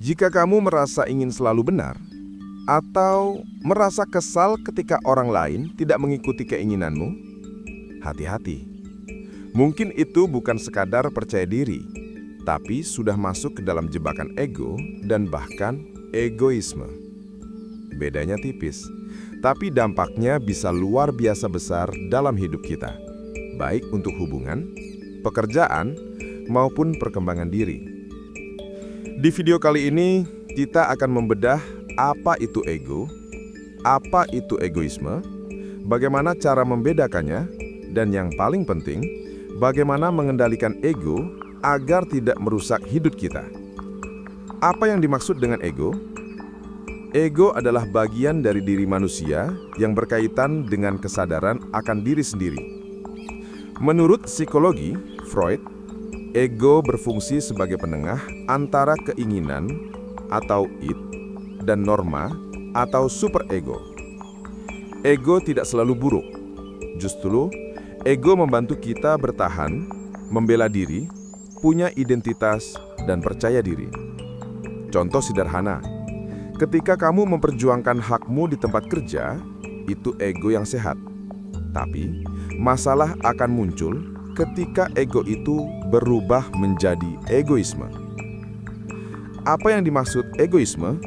Jika kamu merasa ingin selalu benar, atau merasa kesal ketika orang lain tidak mengikuti keinginanmu, hati-hati. Mungkin itu bukan sekadar percaya diri, tapi sudah masuk ke dalam jebakan ego dan bahkan egoisme. Bedanya tipis, tapi dampaknya bisa luar biasa besar dalam hidup kita, baik untuk hubungan, pekerjaan, maupun perkembangan diri. Di video kali ini, kita akan membedah apa itu ego, apa itu egoisme, bagaimana cara membedakannya, dan yang paling penting, bagaimana mengendalikan ego agar tidak merusak hidup kita. Apa yang dimaksud dengan ego? Ego adalah bagian dari diri manusia yang berkaitan dengan kesadaran akan diri sendiri. Menurut psikologi Freud, ego berfungsi sebagai penengah antara keinginan atau id dan norma atau superego. Ego tidak selalu buruk. Justru, ego membantu kita bertahan, membela diri, punya identitas, dan percaya diri. Contoh sederhana, ketika kamu memperjuangkan hakmu di tempat kerja, itu ego yang sehat. Tapi, masalah akan muncul ketika ego itu berubah menjadi egoisme. Apa yang dimaksud egoisme?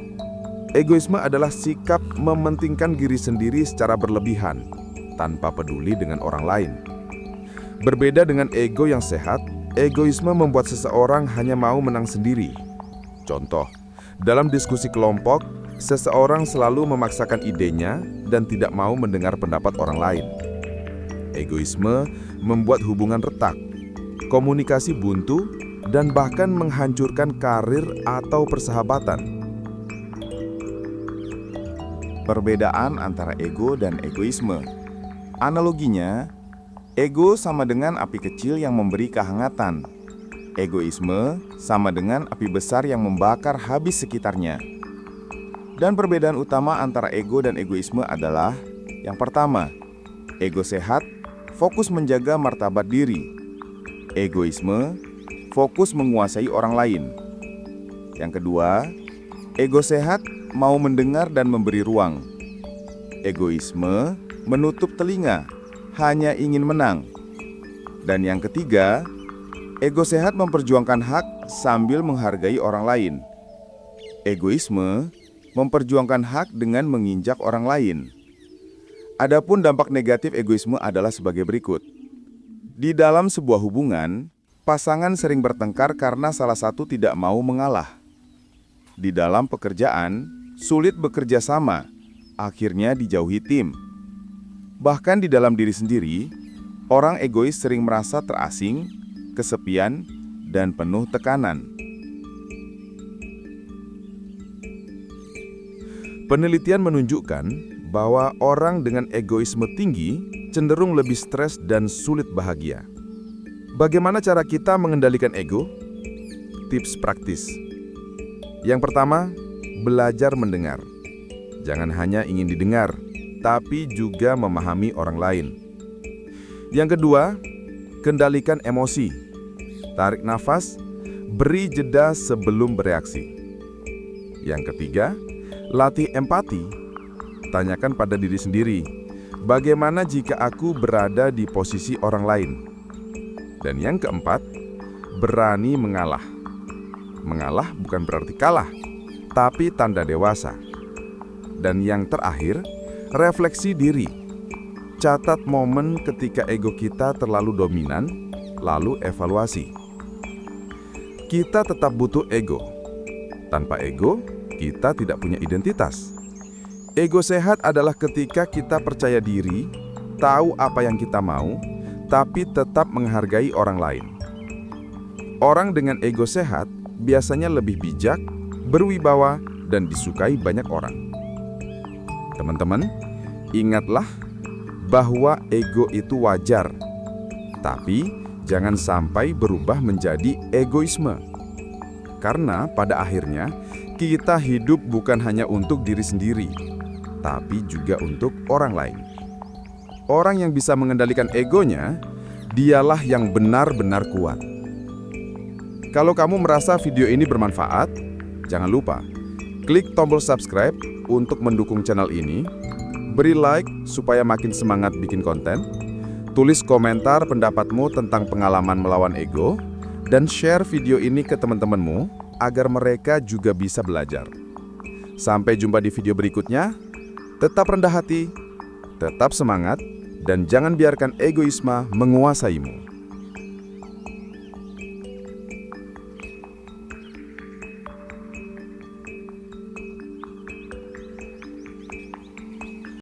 Egoisme adalah sikap mementingkan diri sendiri secara berlebihan, tanpa peduli dengan orang lain. Berbeda dengan ego yang sehat, egoisme membuat seseorang hanya mau menang sendiri. Contoh, dalam diskusi kelompok, seseorang selalu memaksakan idenya dan tidak mau mendengar pendapat orang lain. Egoisme membuat hubungan retak, komunikasi buntu, dan bahkan menghancurkan karir atau persahabatan. Perbedaan antara ego dan egoisme. Analoginya, ego sama dengan api kecil yang memberi kehangatan. Egoisme sama dengan api besar yang membakar habis sekitarnya. Dan perbedaan utama antara ego dan egoisme adalah: yang pertama, ego sehat fokus menjaga martabat diri. Egoisme fokus menguasai orang lain. Yang kedua, ego sehat mau mendengar dan memberi ruang. Egoisme menutup telinga, hanya ingin menang. Dan yang ketiga, ego sehat memperjuangkan hak sambil menghargai orang lain. Egoisme memperjuangkan hak dengan menginjak orang lain. Adapun dampak negatif egoisme adalah sebagai berikut. Di dalam sebuah hubungan, pasangan sering bertengkar karena salah satu tidak mau mengalah. Di dalam pekerjaan, sulit bekerja sama, akhirnya dijauhi tim. Bahkan di dalam diri sendiri, orang egois sering merasa terasing, kesepian, dan penuh tekanan. Penelitian menunjukkan bahwa orang dengan egoisme tinggi cenderung lebih stres dan sulit bahagia. Bagaimana cara kita mengendalikan ego? Tips praktis. Yang pertama, belajar mendengar. Jangan hanya ingin didengar, tapi juga memahami orang lain. Yang kedua, kendalikan emosi. Tarik nafas, beri jeda sebelum bereaksi. Yang ketiga, latih empati. Tanyakan pada diri sendiri, bagaimana jika aku berada di posisi orang lain? Dan yang keempat, berani mengalah. Mengalah bukan berarti kalah, tapi tanda dewasa. Dan yang terakhir, refleksi diri. Catat momen ketika ego kita terlalu dominan, lalu evaluasi. Kita tetap butuh ego. Tanpa ego, kita tidak punya identitas. Ego sehat adalah ketika kita percaya diri, tahu apa yang kita mau, tapi tetap menghargai orang lain. Orang dengan ego sehat biasanya lebih bijak, berwibawa, dan disukai banyak orang. Teman-teman, ingatlah bahwa ego itu wajar, tapi jangan sampai berubah menjadi egoisme. Karena pada akhirnya, kita hidup bukan hanya untuk diri sendiri, tapi juga untuk orang lain. Orang yang bisa mengendalikan egonya, dialah yang benar-benar kuat. Kalau kamu merasa video ini bermanfaat, Jangan lupa, klik tombol subscribe untuk mendukung channel ini, beri like supaya makin semangat bikin konten, tulis komentar pendapatmu tentang pengalaman melawan ego, dan share video ini ke teman-temanmu agar mereka juga bisa belajar. Sampai jumpa di video berikutnya, tetap rendah hati, tetap semangat, dan jangan biarkan egoisme menguasaimu.